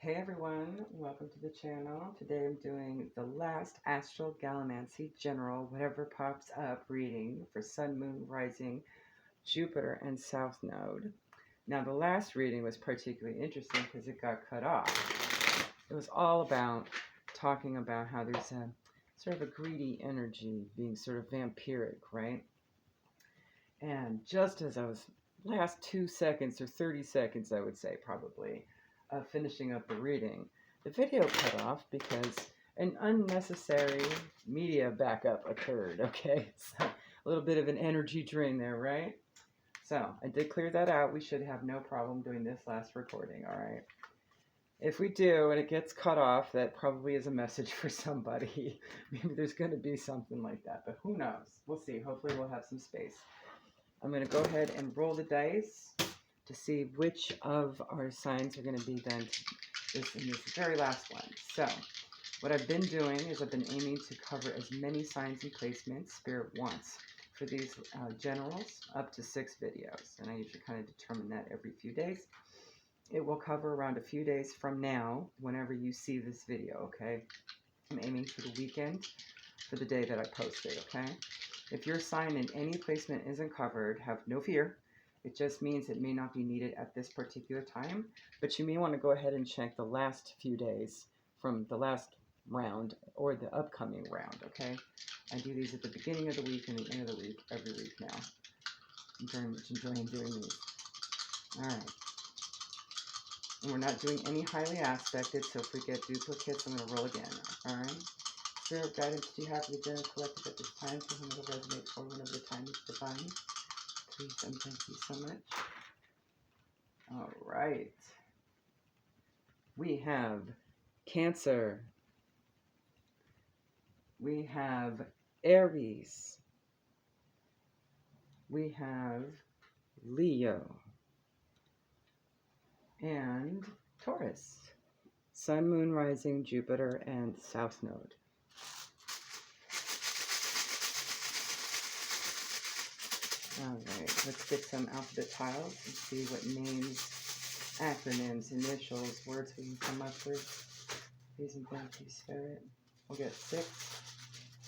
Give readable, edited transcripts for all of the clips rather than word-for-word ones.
Hey everyone, welcome to the channel. Today I'm doing the last Astral Gallimancy General, whatever pops up reading for Sun, Moon, Rising, Jupiter, and South Node. Now the last reading was particularly interesting because it got cut off. It was all about talking about how there's a sort of a greedy energy being sort of vampiric, right? And just as I was last 2 seconds or 30 seconds, I would say probably, finishing up the reading, the video cut off because an unnecessary media backup occurred, okay? So a little bit of an energy drain there, right? So I did clear that out. We should have no problem doing this last recording, all right? If we do and it gets cut off, that probably is a message for somebody. Maybe there's going to be something like that, but who knows? We'll see. Hopefully we'll have some space. I'm going to go ahead and roll the dice to see which of our signs are going to be then in this very last one. So what I've been doing is I've been aiming to cover as many signs and placements Spirit wants for these generals, up to 6 videos. And I usually kind of determine that every few days. It will cover around a few days from now, whenever you see this video, okay? I'm aiming for the weekend for the day that I post it, okay? If your sign in any placement isn't covered, have no fear. It just means it may not be needed at this particular time, but you may want to go ahead and check the last few days from the last round or the upcoming round, okay? I do these at the beginning of the week and the end of the week every week now. I'm very much enjoying doing these. All right. And we're not doing any highly aspected, so if we get duplicates, I'm going to roll again, all right? Spirit guidance do you have for the general collective at this time for whom it will resonate for whenever the time is divine? Please and thank you so much. All right. We have Cancer. We have Aries. We have Leo. And Taurus. Sun, Moon, Rising, Jupiter, and South Node. All right, let's get some alphabet tiles and see what names, acronyms, initials, words we can come up with. Please and thank you, Spirit. We'll get 6.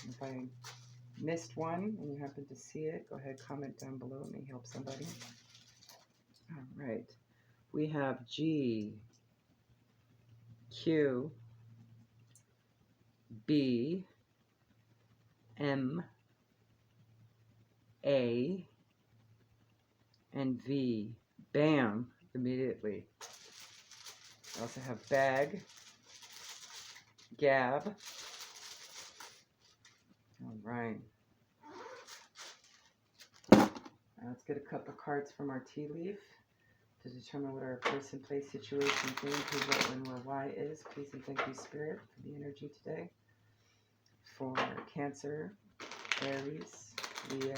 If I missed one and you happen to see it, go ahead, comment down below. It may help somebody. All right. We have G, Q, B, M, A, and V. Bam! Immediately. I also have bag, gab. All right. Now let's get a couple cards from our tea leaf to determine what our person, place, situation, thing, who, what, when, where, why is. Please and thank you, Spirit, for the energy today. For Cancer, Aries, Leo,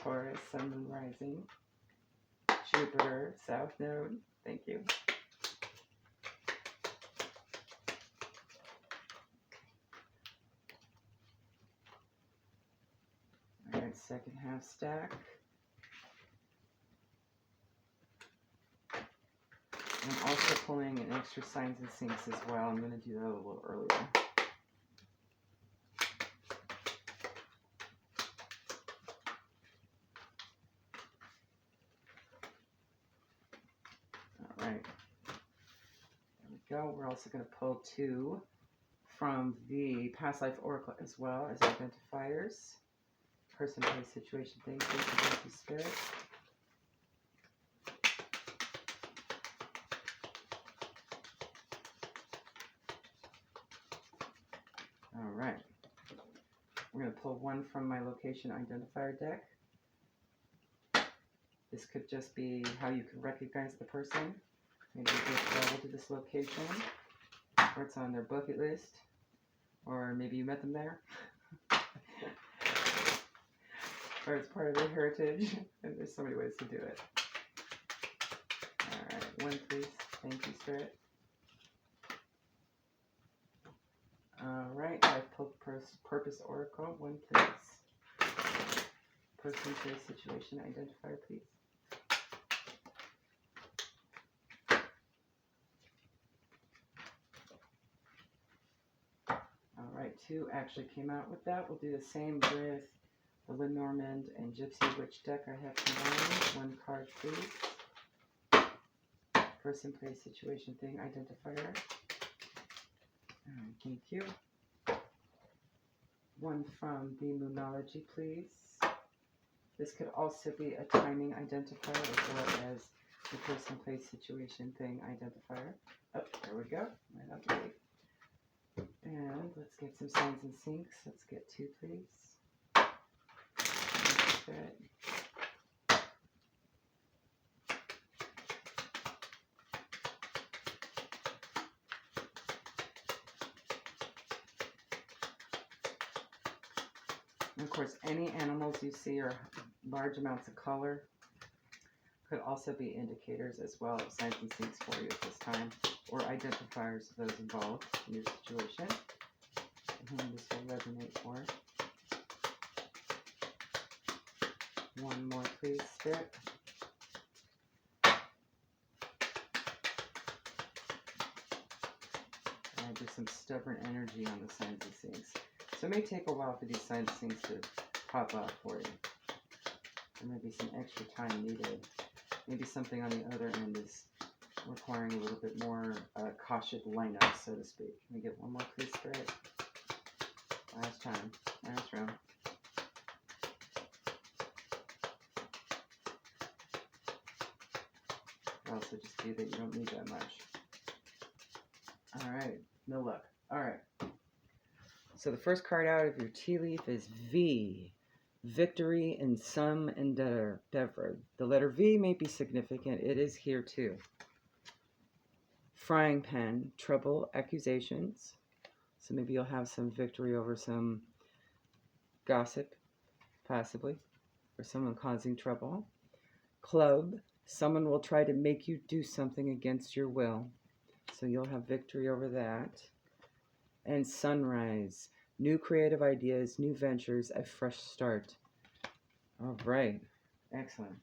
Taurus, Sun, Moon, Rising, Jupiter, South Node. Thank you. All right, second half stack. I'm also pulling an extra signs and sinks as well. I'm going to do that a little earlier. All right. There we go. We're also going to pull 2 from the past life oracle as well as identifiers. Person, place, situation, thing. Please and thank you, Spirit. All right. We're going to pull 1 from my location identifier deck. This could just be how you can recognize the person. Maybe you just traveled to this location, or it's on their bucket list, or maybe you met them there, or it's part of their heritage, and there's so many ways to do it. All right, 1 please. Thank you, Spirit. All right, I've pulled Purpose Oracle. 1 please. Person, place, situation, identifier, please. 2 actually came out with that. We'll do the same with the Lenormand and Gypsy Witch deck I have combined. 1 card, please. Person, place, situation, thing, identifier. All right, thank you. 1 from the Moonology, please. This could also be a timing identifier as well as the person, place, situation, thing, identifier. Oh, there we go. Right up the way. And let's get some signs and syncs. Let's get 2, please. Good. And of course, any animals you see or large amounts of color could also be indicators as well of signs and syncs for you at this time, or identifiers of those involved in your situation. And whom this will resonate for. 1 more, please, Spirit. And just some stubborn energy on the signs and syncs. So it may take a while for these signs and syncs to pop up for you. There may be some extra time needed. Maybe something on the other end is requiring a little bit more cautious lineup, so to speak. Can we get 1 more, please, Spirit? Last time. Last round. Also just be that you don't need that much. All right. No luck. All right. So the first card out of your tea leaf is V. Victory in some endeavor. The letter V may be significant. It is here too. Frying pan, trouble, accusations. So maybe you'll have some victory over some gossip, possibly, or someone causing trouble. Club, someone will try to make you do something against your will. So you'll have victory over that. And sunrise, new creative ideas, new ventures, a fresh start. All right, excellent.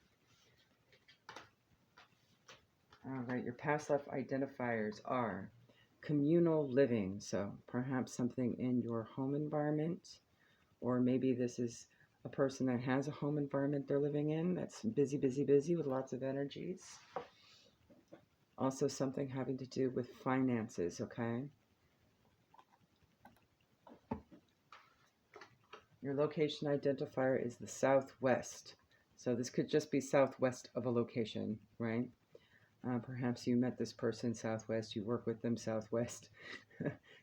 All right, your past life identifiers are communal living, so perhaps something in your home environment, or maybe this is a person that has a home environment they're living in that's busy, busy, busy with lots of energies. Also something having to do with finances, okay? Your location identifier is the southwest. So this could just be southwest of a location, right? Perhaps you met this person southwest, you work with them southwest.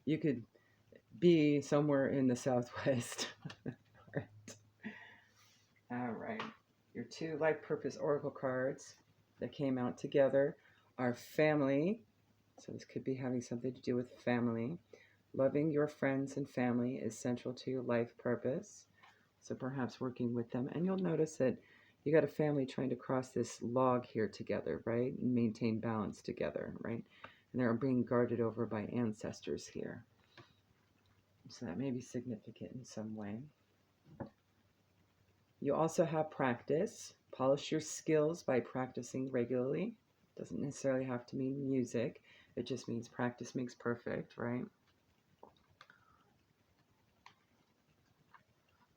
You could be somewhere in the southwest. Right. All right. Your 2 life purpose oracle cards that came out together are family. So this could be having something to do with family. Loving your friends and family is central to your life purpose. So perhaps working with them. And you'll notice that you got a family trying to cross this log here together, right? And maintain balance together, right? And they're being guarded over by ancestors here. So that may be significant in some way. You also have practice. Polish your skills by practicing regularly. Doesn't necessarily have to mean music. It just means practice makes perfect, right?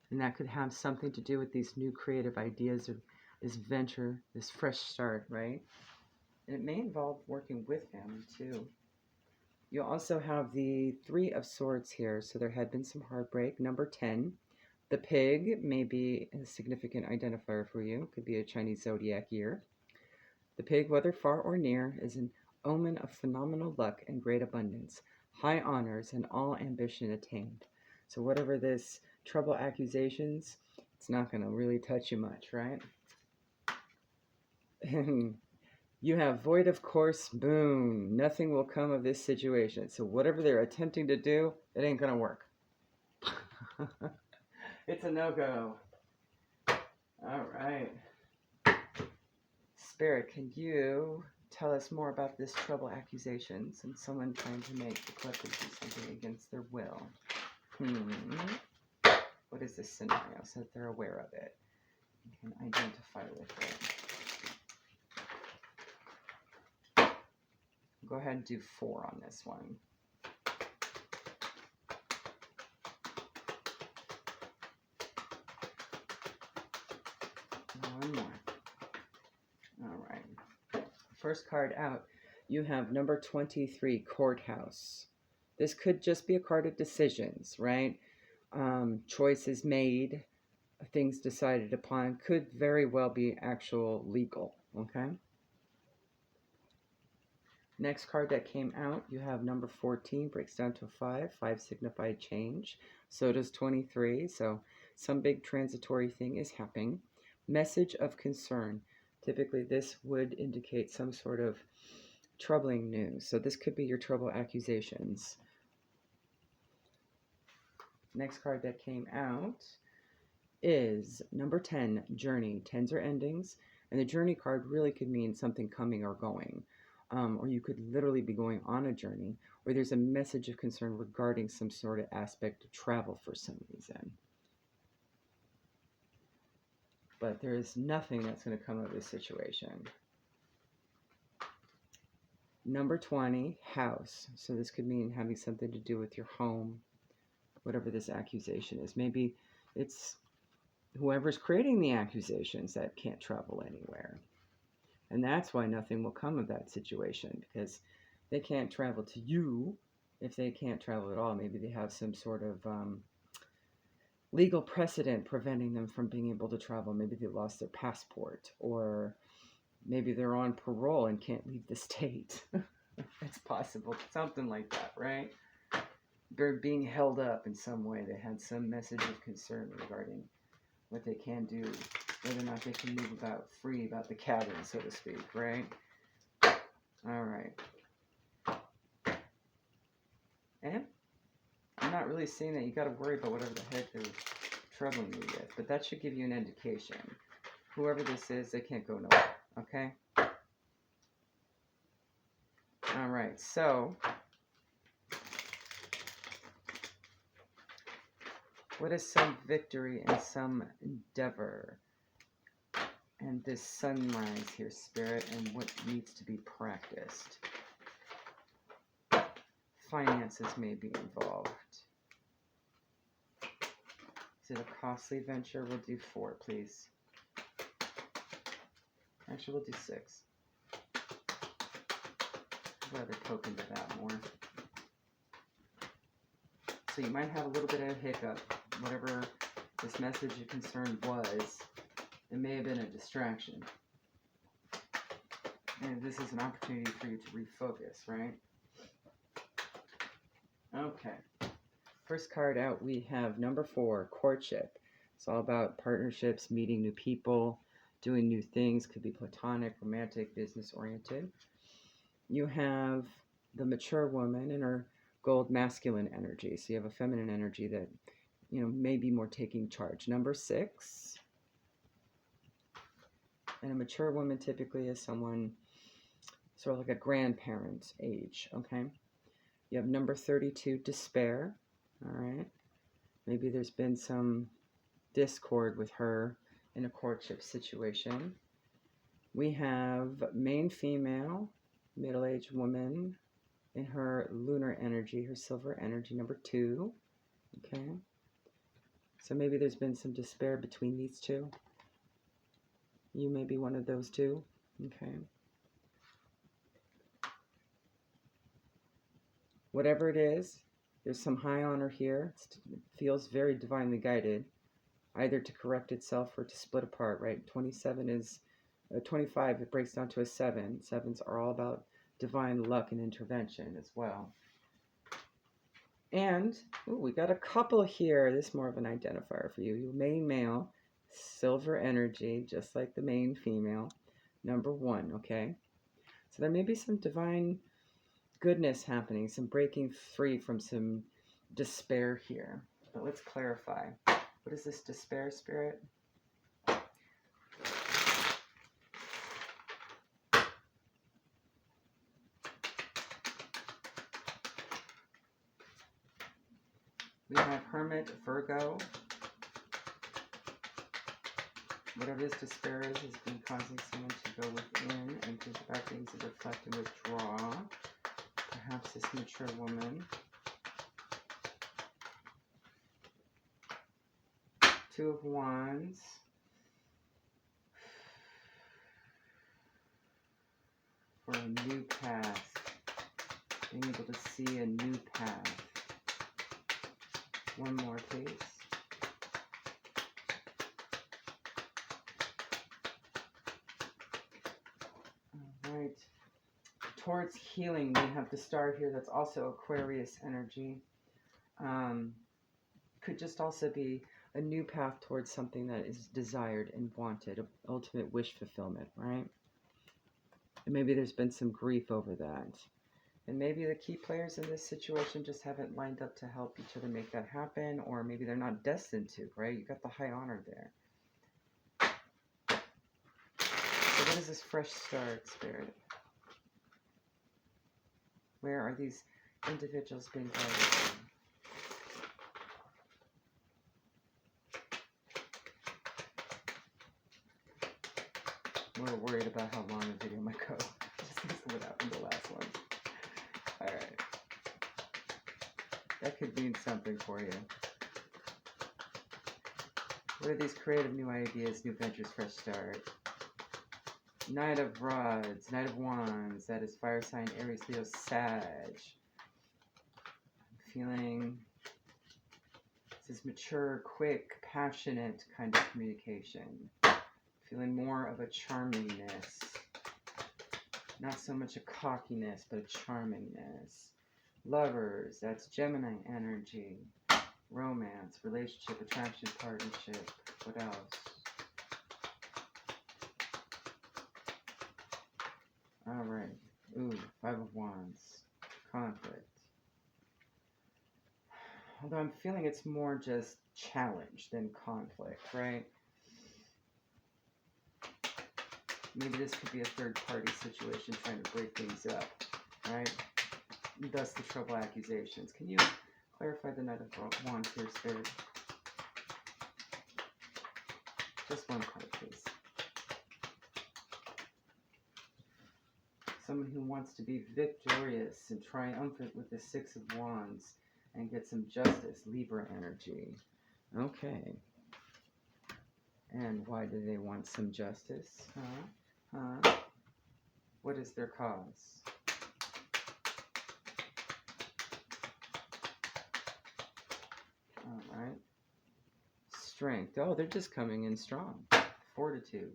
And that could have something to do with these new creative ideas or this venture, this fresh start, right? And it may involve working with family too. You also have the 3 of Swords here, so there had been some heartbreak. Number 10, the pig may be a significant identifier for you. Could be a Chinese zodiac year. The pig, whether far or near, is an omen of phenomenal luck and great abundance, high honors, and all ambition attained. So whatever this trouble, accusations, it's not going to really touch you much, right? And you have void of course, boom, nothing will come of this situation. So whatever they're attempting to do, it ain't going to work. It's a no-go. All right. Spirit, can you tell us more about this trouble, accusations, and someone trying to make the collective do something against their will? What is this scenario so that they're aware of it and can identify with it? Go ahead and do 4 on this one. First card out, you have number 23, courthouse. This could just be a card of decisions, right? Choices made, things decided upon, could very well be actual legal, okay? Next card that came out, you have number 14, breaks down to a 5. 5 signified change. So does 23. So some big transitory thing is happening. Message of concern. Typically, this would indicate some sort of troubling news. So this could be your trouble accusations. Next card that came out is number 10, journey. 10s are endings. And the journey card really could mean something coming or going. Or you could literally be going on a journey, or there's a message of concern regarding some sort of aspect of travel for some reason. But there is nothing that's going to come of this situation. Number 20, house. So this could mean having something to do with your home, whatever this accusation is. Maybe it's whoever's creating the accusations that can't travel anywhere. And that's why nothing will come of that situation, because they can't travel to you. If they can't travel at all, maybe they have some sort of legal precedent preventing them from being able to travel. Maybe they lost their passport, or maybe they're on parole and can't leave the state. It's possible. Something like that, right? They're being held up in some way. They had some message of concern regarding what they can do, whether or not they can move about free about the cabin, so to speak, right? All right. And I'm not really saying that you got to worry about whatever the heck they're troubling you with, but that should give you an indication. Whoever this is, they can't go nowhere, okay? All right, so what is some victory and some endeavor? And this sunrise here, Spirit, and what needs to be practiced. Finances may be involved. Is it a costly venture? We'll do 4, please. Actually, we'll do 6. I'd rather poke into that more. So you might have a little bit of a hiccup. Whatever this message of concern was, it may have been a distraction. And this is an opportunity for you to refocus, right? Okay. First card out, we have number 4, courtship. It's all about partnerships, meeting new people, doing new things. Could be platonic, romantic, business-oriented. You have the mature woman in her gold masculine energy. So you have a feminine energy that, you know, may be more taking charge. Number 6. And a mature woman typically is someone sort of like a grandparent's age, okay? You have number 32, despair, all right? Maybe there's been some discord with her in a courtship situation. We have main female, middle-aged woman in her lunar energy, her silver energy, number 2, okay? So maybe there's been some despair between these two. You may be one of those two, okay? Whatever it is, there's some high honor here. It feels very divinely guided, either to correct itself or to split apart, right? 27 is, 25, it breaks down to a 7. 7s are all about divine luck and intervention as well. And, ooh, we got a couple here. This is more of an identifier for you. Your main male, silver energy, just like the main female, number 1, okay? So there may be some divine goodness happening, some breaking free from some despair here. But let's clarify. What is this despair, Spirit? We have Hermit, Virgo. Whatever this despair is has been causing someone to go within and think about things and reflect and withdraw. Perhaps this mature woman. 2 of Wands. being able to see a new path. One more, please. All right. Towards healing, we have the star here. That's also Aquarius energy. Could just also be a new path towards something that is desired and wanted, ultimate wish fulfillment, right? And maybe there's been some grief over that. And maybe the key players in this situation just haven't lined up to help each other make that happen, or maybe they're not destined to, right? You got the high honor there. So what is this fresh start, Spirit? Where are these individuals being guided from? We're worried about how long the video might go. Just because of what happened the last one. Alright. That could mean something for you. What are these creative new ideas, new ventures, fresh start? Knight of Rods, Knight of Wands, that is fire sign, Aries, Leo, Sag. I'm feeling this is mature, quick, passionate kind of communication. Feeling more of a charmingness. Not so much a cockiness, but a charmingness. Lovers, that's Gemini energy. Romance, relationship, attraction, partnership. What else? Alright. Ooh, Five of Wands. Conflict. Although I'm feeling it's more just challenge than conflict, right? Maybe this could be a third-party situation trying to break things up, right? Thus the trouble accusations. Can you clarify the Knight of Wands here, Spirit? Just one card, please. Someone who wants to be victorious and triumphant with the Six of Wands and get some justice, Libra energy. Okay. And why do they want some justice? What is their cause? All right. Strength. Oh, they're just coming in strong. Fortitude.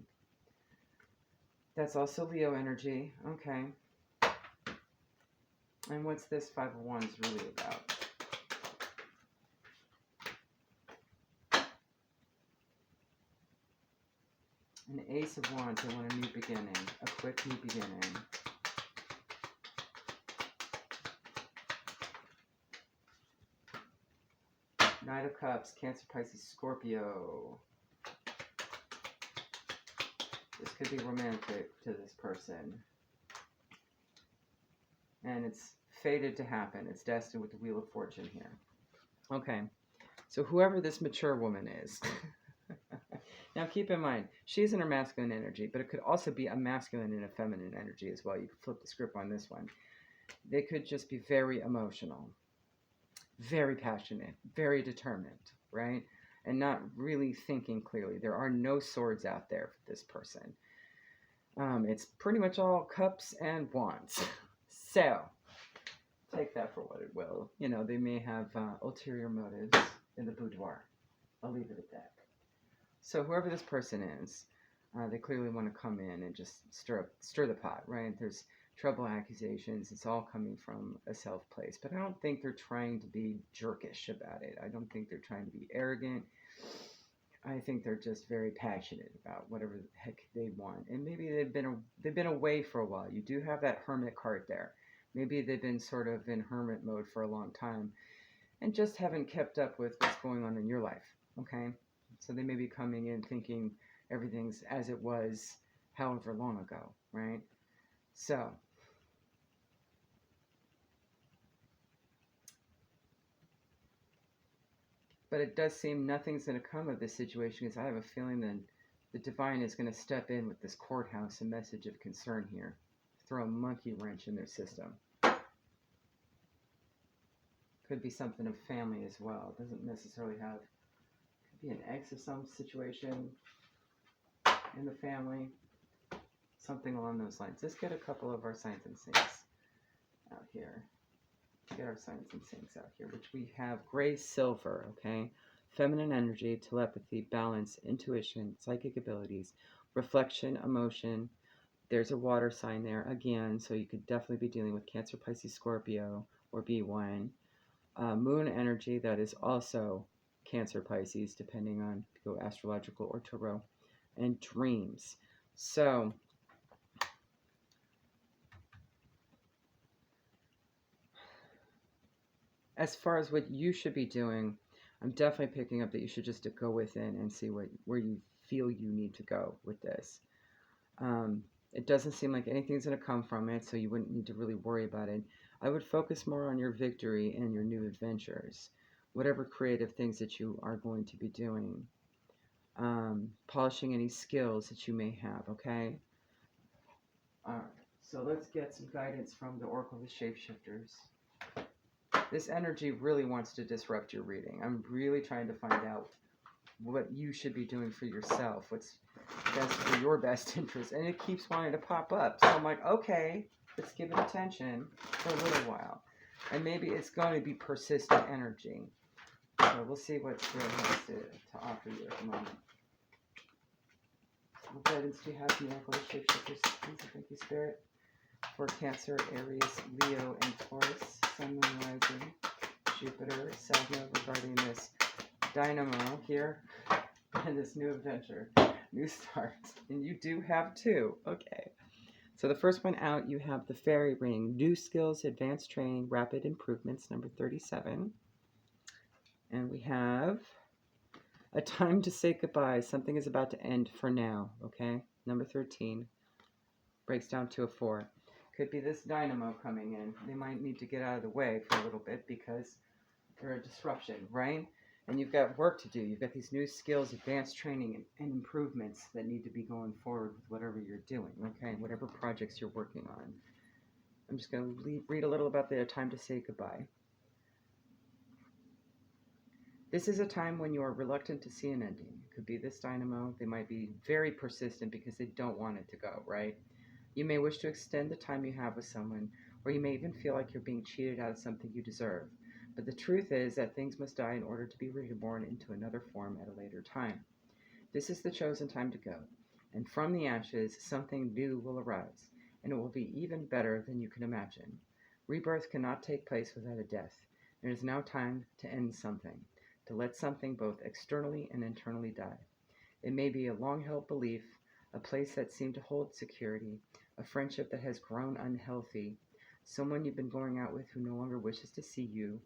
That's also Leo energy. Okay. And what's this Five of Wands really about? An Ace of Wands, they want a new beginning, a quick new beginning. Knight of Cups, Cancer, Pisces, Scorpio. This could be romantic to this person. And it's fated to happen. It's destined with the Wheel of Fortune here. Okay, so whoever this mature woman is... Now keep in mind, she's in her masculine energy, but it could also be a masculine and a feminine energy as well. You can flip the script on this one. They could just be very emotional, very passionate, very determined, right? And not really thinking clearly. There are no swords out there for this person. It's pretty much all cups and wands. So, take that for what it will. You know, they may have ulterior motives in the boudoir. I'll leave it at that. So whoever this person is, they clearly want to come in and just stir the pot, right? There's trouble accusations. It's all coming from a self place. But I don't think they're trying to be jerkish about it. I don't think they're trying to be arrogant. I think they're just very passionate about whatever the heck they want. And maybe they've been away for a while. You do have that hermit card there. Maybe they've been sort of in hermit mode for a long time and just haven't kept up with what's going on in your life, okay? So they may be coming in thinking everything's as it was however long ago, right? So, but it does seem nothing's going to come of this situation because I have a feeling that the divine is going to step in with this courthouse, a message of concern here. Throw a monkey wrench in their system. Could be something of family as well. It doesn't necessarily have... be an ex of some situation in the family, something along those lines. Let's get a couple of our signs and things out here. Get our signs and things out here, which we have gray silver, okay? Feminine energy, telepathy, balance, intuition, psychic abilities, reflection, emotion. There's a water sign there again, so you could definitely be dealing with Cancer, Pisces, Scorpio, or B1. Moon energy, that is also Cancer, Pisces, depending on if you go astrological or tarot, and dreams. So, as far as what you should be doing, I'm definitely picking up that you should just go within and see where you feel you need to go with this. It doesn't seem like anything's going to come from it, so you wouldn't need to really worry about it. I would focus more on your victory and your new adventures, whatever creative things that you are going to be doing, polishing any skills that you may have, okay? All right, so let's get some guidance from the Oracle of the Shapeshifters. This energy really wants to disrupt your reading. I'm really trying to find out what you should be doing for yourself, what's best for your best interest, and it keeps wanting to pop up. So I'm like, okay, let's give it attention for a little while, and maybe it's going to be persistent energy. So we'll see what Spirit has to offer you at the moment. What guidance do you have from the Oracle of Shapeshifters? Please, thank you, Spirit, for Cancer, Aries, Leo, and Taurus, Sun, Moon, Rising, Jupiter, South Node regarding this dynamo here and this new adventure, new start. And you do have two. Okay. So the first one out, you have the Fairy Ring, New Skills, Advanced Training, Rapid Improvements, number 37. And we have a time to say goodbye. Something is about to end for now. Okay. Number 13 breaks down to a 4. Could be this dynamo coming in. They might need to get out of the way for a little bit because they're a disruption, right? And you've got work to do. You've got these new skills, advanced training, and improvements that need to be going forward with whatever you're doing, okay? Whatever projects you're working on. I'm just going to read a little about the time to say goodbye. This is a time when you are reluctant to see an ending. It could be this dynamo. They might be very persistent because they don't want it to go, right? You may wish to extend the time you have with someone, or you may even feel like you're being cheated out of something you deserve. But the truth is that things must die in order to be reborn into another form at a later time. This is the chosen time to go, and from the ashes something new will arise, and it will be even better than you can imagine. Rebirth cannot take place without a death. It is now time to end something, to let something both externally and internally die. It may be a long-held belief, a place that seemed to hold security, a friendship that has grown unhealthy, someone you've been going out with who no longer wishes to see you,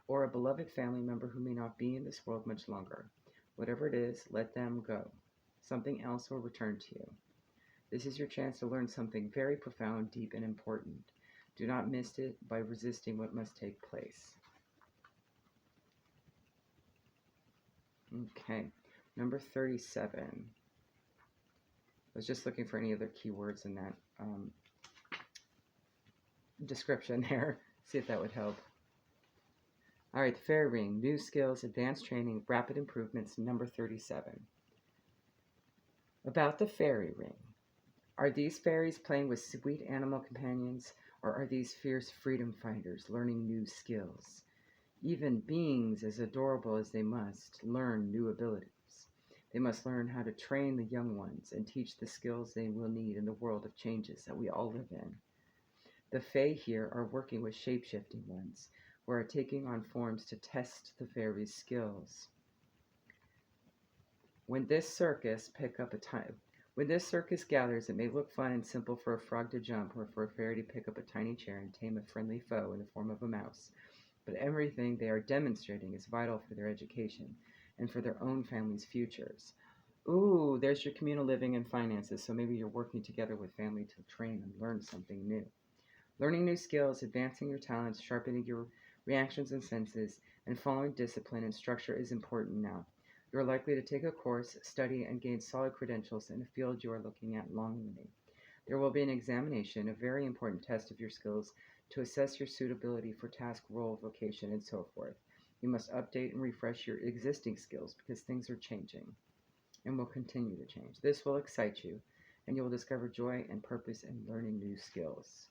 or a beloved family member who may not be in this world much longer. Whatever it is, let them go. Something else will return to you. This is your chance to learn something very profound, deep, and important. Do not miss it by resisting what must take place. Okay, number 37. I was just looking for any other keywords in that description there. See if that would help. All right, the Fairy Ring, New Skills, Advanced Training, Rapid Improvements, number 37. About the Fairy Ring. Are these fairies playing with sweet animal companions, or are these fierce freedom fighters learning new skills? Even beings as adorable as they must learn new abilities. They must learn how to train the young ones and teach the skills they will need in the world of changes that we all live in. The Fae here are working with shape-shifting ones, who are taking on forms to test the fairies' skills. When this circus gathers, it may look fun and simple for a frog to jump or for a fairy to pick up a tiny chair and tame a friendly foe in the form of a mouse. But everything they are demonstrating is vital for their education and for their own families' futures. Ooh, there's your communal living and finances, so maybe you're working together with family to train and learn something new. Learning new skills, advancing your talents, sharpening your reactions and senses, and following discipline and structure is important now. You are likely to take a course, study, and gain solid credentials in a field you are looking at longingly. There will be an examination, a very important test of your skills to assess your suitability for task, role, vocation, and so forth. You must update and refresh your existing skills because things are changing and will continue to change. This will excite you, and you will discover joy and purpose in learning new skills.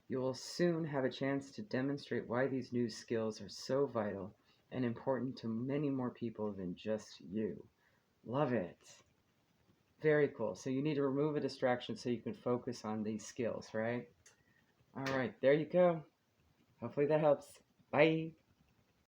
You will soon have a chance to demonstrate why these new skills are so vital and important to many more people than just you. Love it. Very cool. So you need to remove a distraction so you can focus on these skills, right? All right, there you go. Hopefully that helps. Bye.